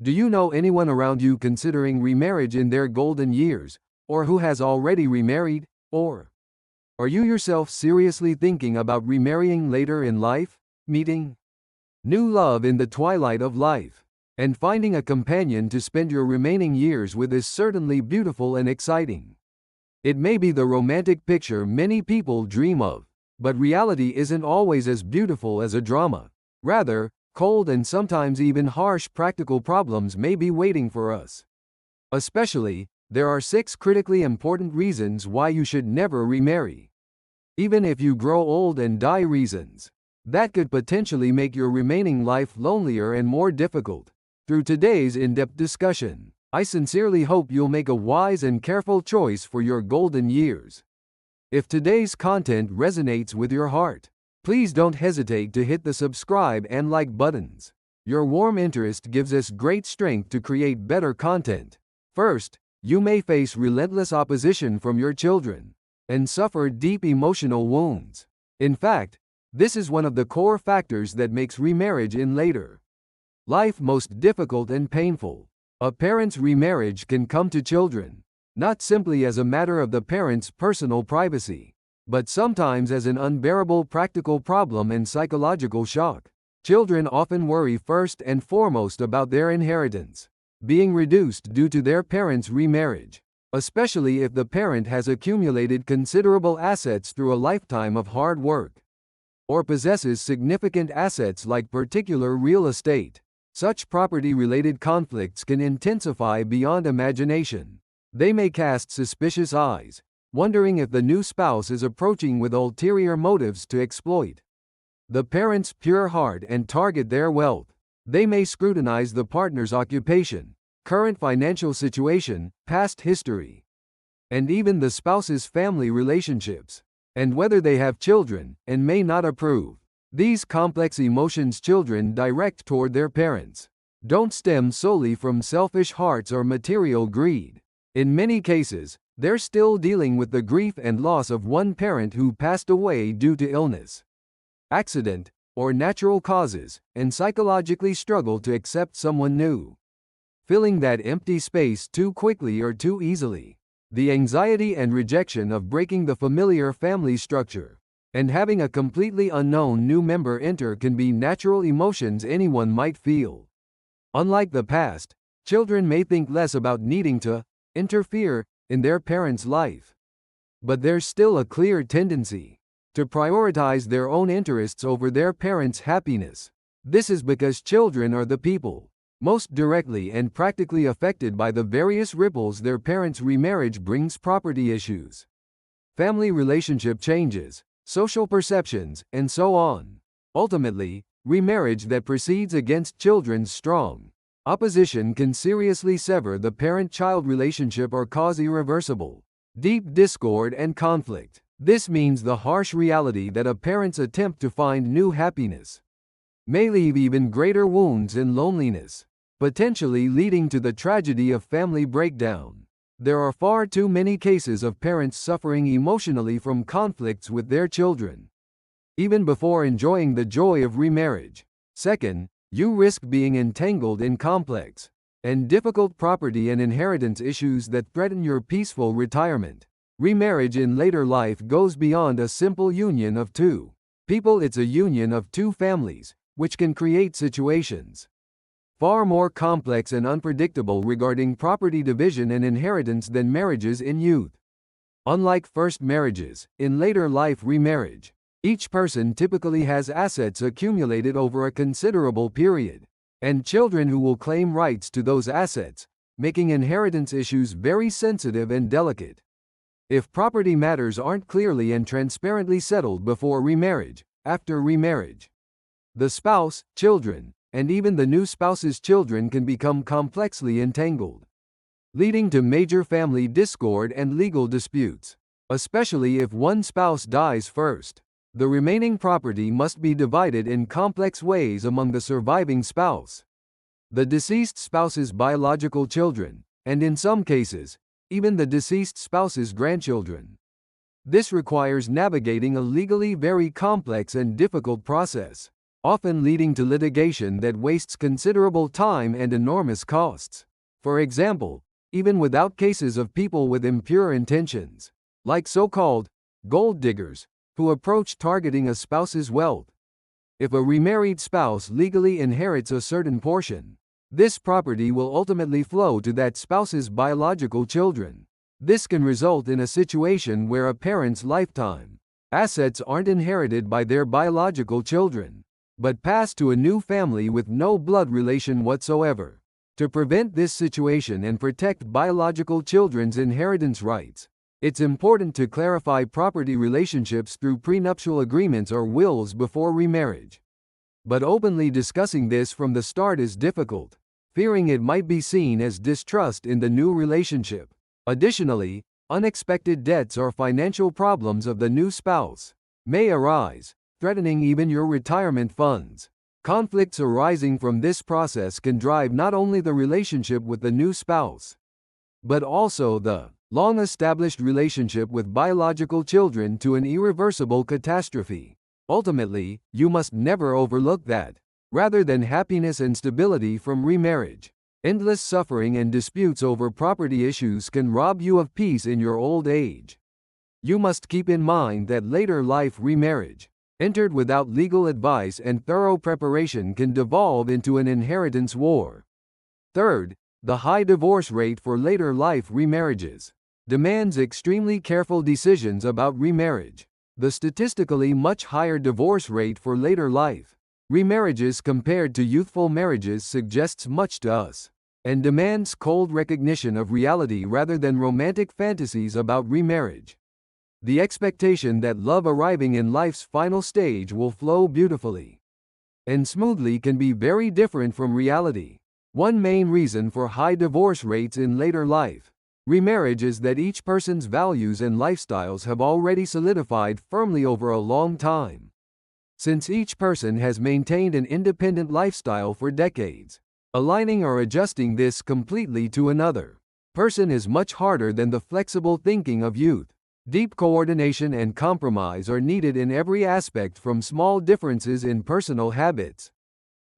Do you know anyone around you considering remarriage in their golden years, or who has already remarried, or are you yourself seriously thinking about remarrying later in life? Meeting new love in the twilight of life and finding a companion to spend your remaining years with is certainly beautiful and exciting. It may be the romantic picture many people dream of, but reality isn't always as beautiful as a drama. Rather, cold and sometimes even harsh practical problems may be waiting for us. Especially, there are 6 critically important reasons why you should never remarry. Even if you grow old and die, reasons that could potentially make your remaining life lonelier and more difficult. Through today's in-depth discussion, I sincerely hope you'll make a wise and careful choice for your golden years. If today's content resonates with your heart, please don't hesitate to hit the subscribe and like buttons. Your warm interest gives us great strength to create better content. First, you may face relentless opposition from your children and suffer deep emotional wounds. In fact, this is one of the core factors that makes remarriage in later life most difficult and painful. A parent's remarriage can come to children not simply as a matter of the parent's personal privacy, but sometimes as an unbearable practical problem and psychological shock. Children often worry first and foremost about their inheritance being reduced due to their parents' remarriage, especially if the parent has accumulated considerable assets through a lifetime of hard work or possesses significant assets like particular real estate. Such property-related conflicts can intensify beyond imagination. They may cast suspicious eyes, wondering if the new spouse is approaching with ulterior motives to exploit the parent's pure heart and target their wealth. They may scrutinize the partner's occupation, current financial situation, past history, and even the spouse's family relationships, and whether they have children, and may not approve. These complex emotions children direct toward their parents don't stem solely from selfish hearts or material greed. In many cases, they're still dealing with the grief and loss of one parent who passed away due to illness, accident, or natural causes, and psychologically struggle to accept someone new, filling that empty space too quickly or too easily. The anxiety and rejection of breaking the familiar family structure and having a completely unknown new member enter can be natural emotions anyone might feel. Unlike the past, children may think less about needing to interfere in their parents' life, but there's still a clear tendency to prioritize their own interests over their parents' happiness. This is because children are the people most directly and practically affected by the various ripples their parents' remarriage brings: property issues, family relationship changes, social perceptions, and so on. Ultimately, remarriage that proceeds against children's strong opposition can seriously sever the parent-child relationship or cause irreversible, deep discord and conflict. This means the harsh reality that a parent's attempt to find new happiness may leave even greater wounds and loneliness, potentially leading to the tragedy of family breakdown. There are far too many cases of parents suffering emotionally from conflicts with their children, even before enjoying the joy of remarriage. Second, you risk being entangled in complex and difficult property and inheritance issues that threaten your peaceful retirement. Remarriage in later life goes beyond a simple union of two people. It's a union of two families, which can create situations far more complex and unpredictable regarding property division and inheritance than marriages in youth. Unlike first marriages, in later life remarriage, each person typically has assets accumulated over a considerable period, and children who will claim rights to those assets, making inheritance issues very sensitive and delicate. If property matters aren't clearly and transparently settled before remarriage, after remarriage, the spouse, children, and even the new spouse's children can become complexly entangled, leading to major family discord and legal disputes. Especially if one spouse dies first, the remaining property must be divided in complex ways among the surviving spouse, the deceased spouse's biological children, and in some cases, even the deceased spouse's grandchildren. This requires navigating a legally very complex and difficult process. often leading to litigation that wastes considerable time and enormous costs. For example, even without cases of people with impure intentions, like so-called gold diggers, who approach targeting a spouse's wealth. If a remarried spouse legally inherits a certain portion, this property will ultimately flow to that spouse's biological children. This can result in a situation where a parent's lifetime assets aren't inherited by their biological children, but passed to a new family with no blood relation whatsoever. To prevent this situation and protect biological children's inheritance rights, it's important to clarify property relationships through prenuptial agreements or wills before remarriage. But openly discussing this from the start is difficult, fearing it might be seen as distrust in the new relationship. Additionally, unexpected debts or financial problems of the new spouse may arise, threatening even your retirement funds. Conflicts arising from this process can drive not only the relationship with the new spouse, but also the long-established relationship with biological children to an irreversible catastrophe. Ultimately, you must never overlook that, rather than happiness and stability from remarriage, endless suffering and disputes over property issues can rob you of peace in your old age. You must keep in mind that later life remarriage, entered without legal advice and thorough preparation, can devolve into an inheritance war. Third, the high divorce rate for later life remarriages demands extremely careful decisions about remarriage. The statistically much higher divorce rate for later life remarriages compared to youthful marriages suggests much to us, and demands cold recognition of reality rather than romantic fantasies about remarriage. The expectation that love arriving in life's final stage will flow beautifully and smoothly can be very different from reality. One main reason for high divorce rates in later life remarriage is that each person's values and lifestyles have already solidified firmly over a long time. Since each person has maintained an independent lifestyle for decades, aligning or adjusting this completely to another person is much harder than the flexible thinking of youth. Deep coordination and compromise are needed in every aspect, from small differences in personal habits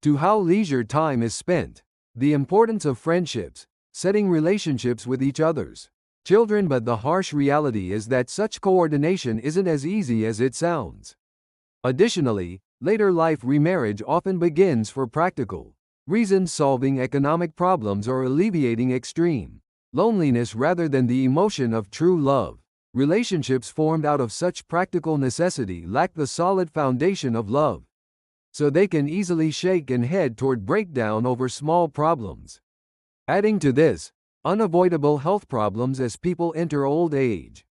to how leisure time is spent, the importance of friendships, setting relationships with each other's children. But the harsh reality is that such coordination isn't as easy as it sounds. Additionally, later life remarriage often begins for practical reasons, solving economic problems or alleviating extreme loneliness rather than the emotion of true love. Relationships formed out of such practical necessity lack the solid foundation of love, so they can easily shake and head toward breakdown over small problems. Adding to this, unavoidable health problems as people enter old age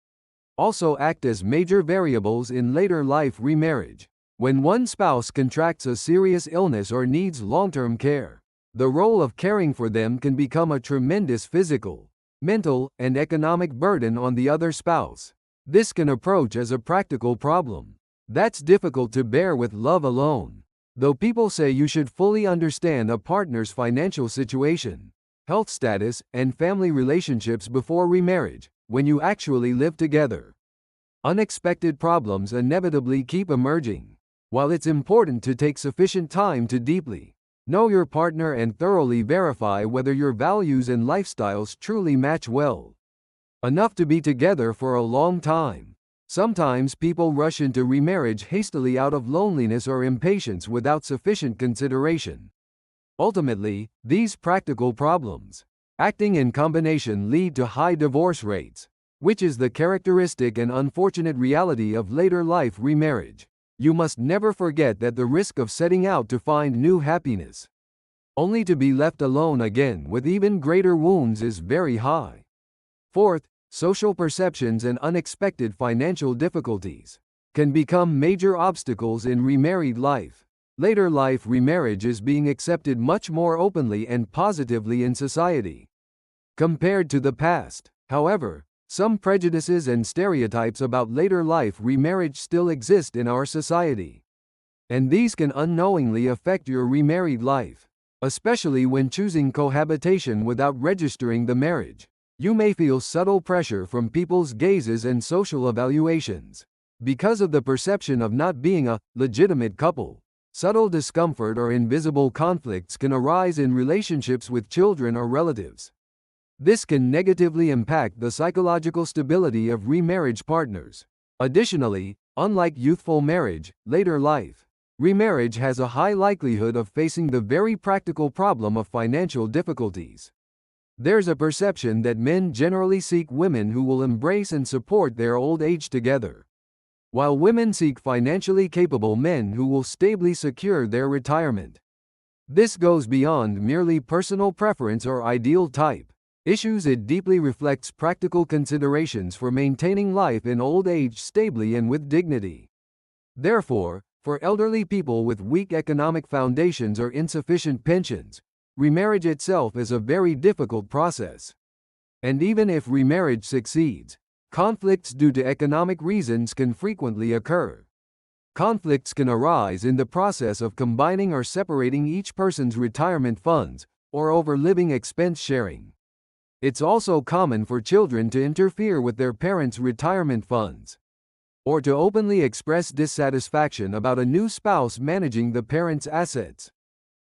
also act as major variables in later life remarriage. When one spouse contracts a serious illness or needs long-term care, the role of caring for them can become a tremendous physical, mental, and economic burden on the other spouse. This can approach as a practical problem that's difficult to bear with love alone. Though people say you should fully understand a partner's financial situation, health status, and family relationships before remarriage, when you actually live together, unexpected problems inevitably keep emerging. While it's important to take sufficient time to deeply know your partner and thoroughly verify whether your values and lifestyles truly match well enough to be together for a long time, sometimes people rush into remarriage hastily out of loneliness or impatience without sufficient consideration. Ultimately, these practical problems, acting in combination, lead to high divorce rates, which is the characteristic and unfortunate reality of later life remarriage. You must never forget that the risk of setting out to find new happiness, only to be left alone again with even greater wounds, is very high. Fourth, social perceptions and unexpected financial difficulties can become major obstacles in remarried life. Later life remarriage is being accepted much more openly and positively in society compared to the past. However, some prejudices and stereotypes about later life remarriage still exist in our society, and these can unknowingly affect your remarried life, especially when choosing cohabitation without registering the marriage. You may feel subtle pressure from people's gazes and social evaluations because of the perception of not being a legitimate couple. Subtle discomfort or invisible conflicts can arise in relationships with children or relatives. This can negatively impact the psychological stability of remarriage partners. Additionally, unlike youthful marriage, later life remarriage has a high likelihood of facing the very practical problem of financial difficulties. There's a perception that men generally seek women who will embrace and support their old age together, while women seek financially capable men who will stably secure their retirement. This goes beyond merely personal preference or ideal type issues. It deeply reflects practical considerations for maintaining life in old age stably and with dignity. Therefore, for elderly people with weak economic foundations or insufficient pensions, remarriage itself is a very difficult process. And even if remarriage succeeds, conflicts due to economic reasons can frequently occur. Conflicts can arise in the process of combining or separating each person's retirement funds, or over living expense sharing. It's also common for children to interfere with their parents' retirement funds, or to openly express dissatisfaction about a new spouse managing the parents' assets.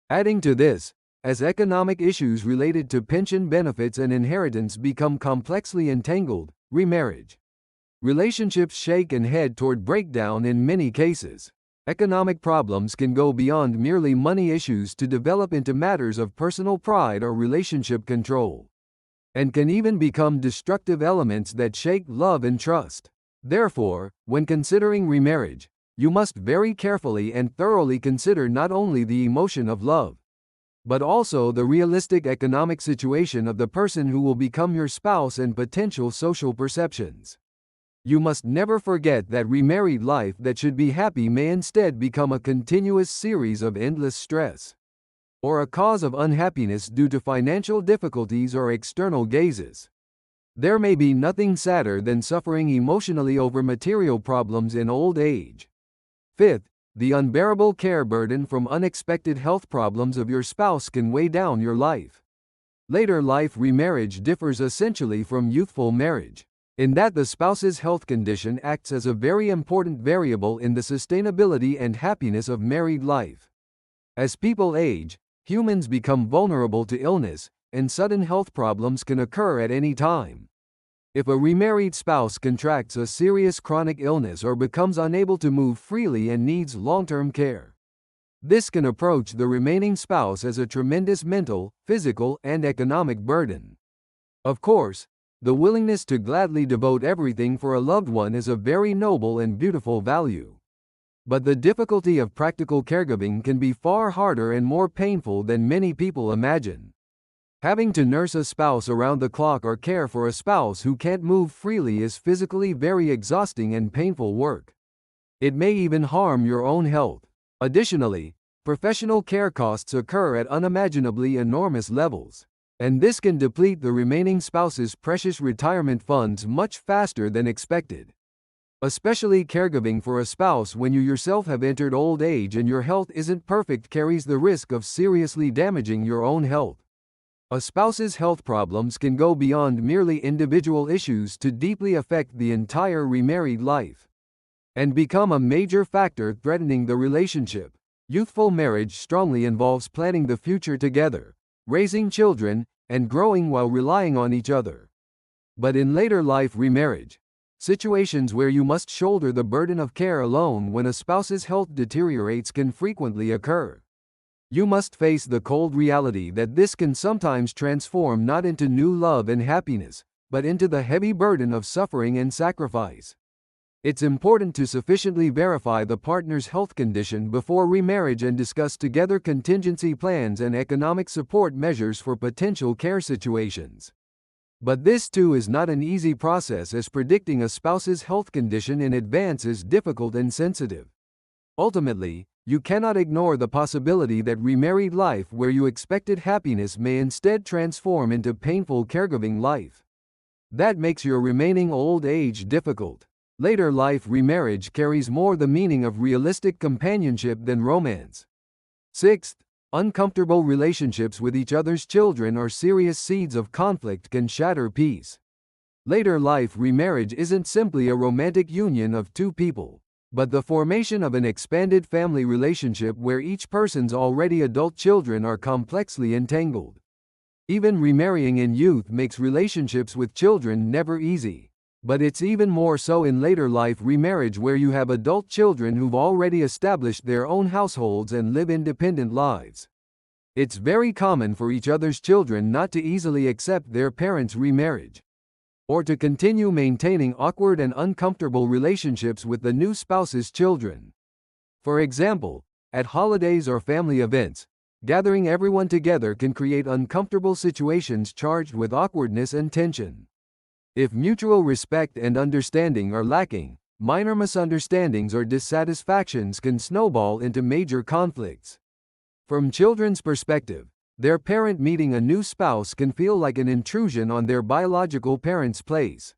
Adding to this, as economic issues related to pension benefits and inheritance become complexly entangled, remarriage relationships shake and head toward breakdown in many cases. Economic problems can go beyond merely money issues to develop into matters of personal pride or relationship control, and can even become destructive elements that shake love and trust. Therefore, when considering remarriage, you must very carefully and thoroughly consider not only the emotion of love, but also the realistic economic situation of the person who will become your spouse and potential social perceptions. You must never forget that remarried life that should be happy may instead become a continuous series of endless stress, or a cause of unhappiness due to financial difficulties or external gazes. There may be nothing sadder than suffering emotionally over material problems in old age. Fifth, the unbearable care burden from unexpected health problems of your spouse can weigh down your life. Later life remarriage differs essentially from youthful marriage, in that the spouse's health condition acts as a very important variable in the sustainability and happiness of married life. As people age, humans become vulnerable to illness, and sudden health problems can occur at any time. If a remarried spouse contracts a serious chronic illness or becomes unable to move freely and needs long-term care, this can approach the remaining spouse as a tremendous mental, physical, and economic burden. Of course, the willingness to gladly devote everything for a loved one is a very noble and beautiful value. But the difficulty of practical caregiving can be far harder and more painful than many people imagine. Having to nurse a spouse around the clock or care for a spouse who can't move freely is physically very exhausting and painful work. It may even harm your own health. Additionally, professional care costs occur at unimaginably enormous levels, and this can deplete the remaining spouse's precious retirement funds much faster than expected. Especially caregiving for a spouse when you yourself have entered old age and your health isn't perfect carries the risk of seriously damaging your own health. A spouse's health problems can go beyond merely individual issues to deeply affect the entire remarried life, and become a major factor threatening the relationship. Youthful marriage strongly involves planning the future together, raising children, and growing while relying on each other. But in later life remarriage, situations where you must shoulder the burden of care alone when a spouse's health deteriorates can frequently occur. You must face the cold reality that this can sometimes transform not into new love and happiness, but into the heavy burden of suffering and sacrifice. It's important to sufficiently verify the partner's health condition before remarriage and discuss together contingency plans and economic support measures for potential care situations. But this too is not an easy process, as predicting a spouse's health condition in advance is difficult and sensitive. Ultimately, you cannot ignore the possibility that remarried life where you expected happiness may instead transform into painful caregiving life. That makes your remaining old age difficult. Later life remarriage carries more the meaning of realistic companionship than romance. Sixth, uncomfortable relationships with each other's children or serious seeds of conflict can shatter peace. Later life remarriage isn't simply a romantic union of two people. but the formation of an expanded family relationship where each person's already adult children are complexly entangled. Even remarrying in youth makes relationships with children never easy. But it's even more so in later life remarriage where you have adult children who've already established their own households and live independent lives. It's very common for each other's children not to easily accept their parents' remarriage, or to continue maintaining awkward and uncomfortable relationships with the new spouse's children. For example, at holidays or family events, gathering everyone together can create uncomfortable situations charged with awkwardness and tension. If mutual respect and understanding are lacking, minor misunderstandings or dissatisfactions can snowball into major conflicts. From children's perspective, their parent meeting a new spouse can feel like an intrusion on their biological parent's place,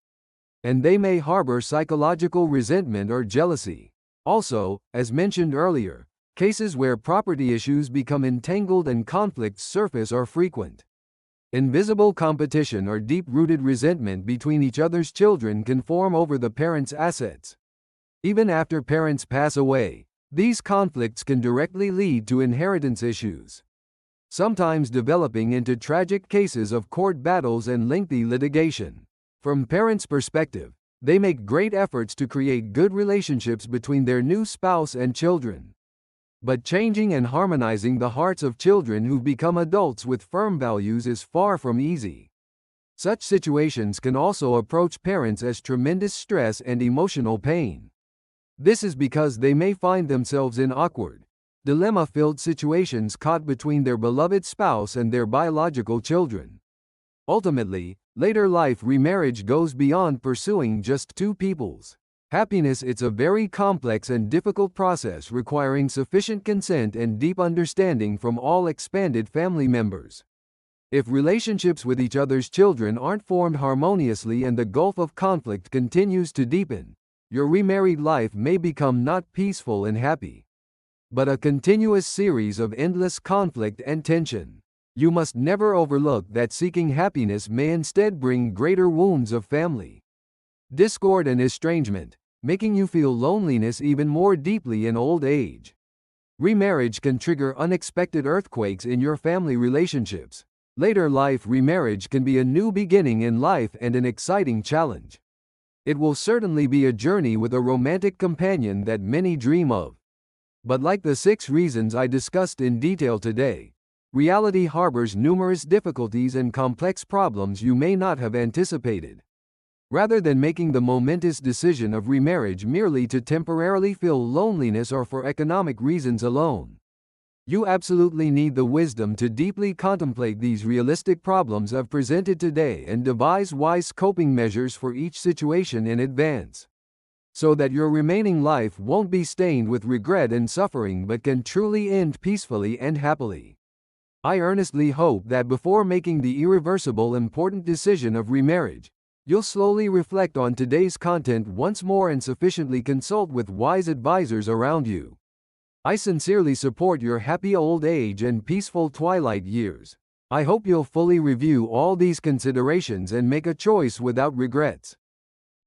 and they may harbor psychological resentment or jealousy. Also, as mentioned earlier, cases where property issues become entangled and conflicts surface are frequent. Invisible competition or deep-rooted resentment between each other's children can form over the parents' assets. Even after parents pass away, these conflicts can directly lead to inheritance issues, sometimes developing into tragic cases of court battles and lengthy litigation. From parents' perspective, they make great efforts to create good relationships between their new spouse and children. But changing and harmonizing the hearts of children who've become adults with firm values is far from easy. Such situations can also approach parents as tremendous stress and emotional pain. This is because they may find themselves in awkward, dilemma-filled situations caught between their beloved spouse and their biological children. Ultimately, later life remarriage goes beyond pursuing just two people's happiness. It's a very complex and difficult process requiring sufficient consent and deep understanding from all expanded family members. If relationships with each other's children aren't formed harmoniously and the gulf of conflict continues to deepen, your remarried life may become not peaceful and happy, but a continuous series of endless conflict and tension. You must never overlook that seeking happiness may instead bring greater wounds of family discord and estrangement, making you feel loneliness even more deeply in old age. Remarriage can trigger unexpected earthquakes in your family relationships. Later life remarriage can be a new beginning in life and an exciting challenge. It will certainly be a journey with a romantic companion that many dream of. But like the 6 reasons I discussed in detail today, reality harbors numerous difficulties and complex problems you may not have anticipated. Rather than making the momentous decision of remarriage merely to temporarily fill loneliness or for economic reasons alone, you absolutely need the wisdom to deeply contemplate these realistic problems I've presented today and devise wise coping measures for each situation in advance, so that your remaining life won't be stained with regret and suffering but can truly end peacefully and happily. I earnestly hope that before making the irreversible important decision of remarriage, you'll slowly reflect on today's content once more and sufficiently consult with wise advisors around you. I sincerely support your happy old age and peaceful twilight years. I hope you'll fully review all these considerations and make a choice without regrets.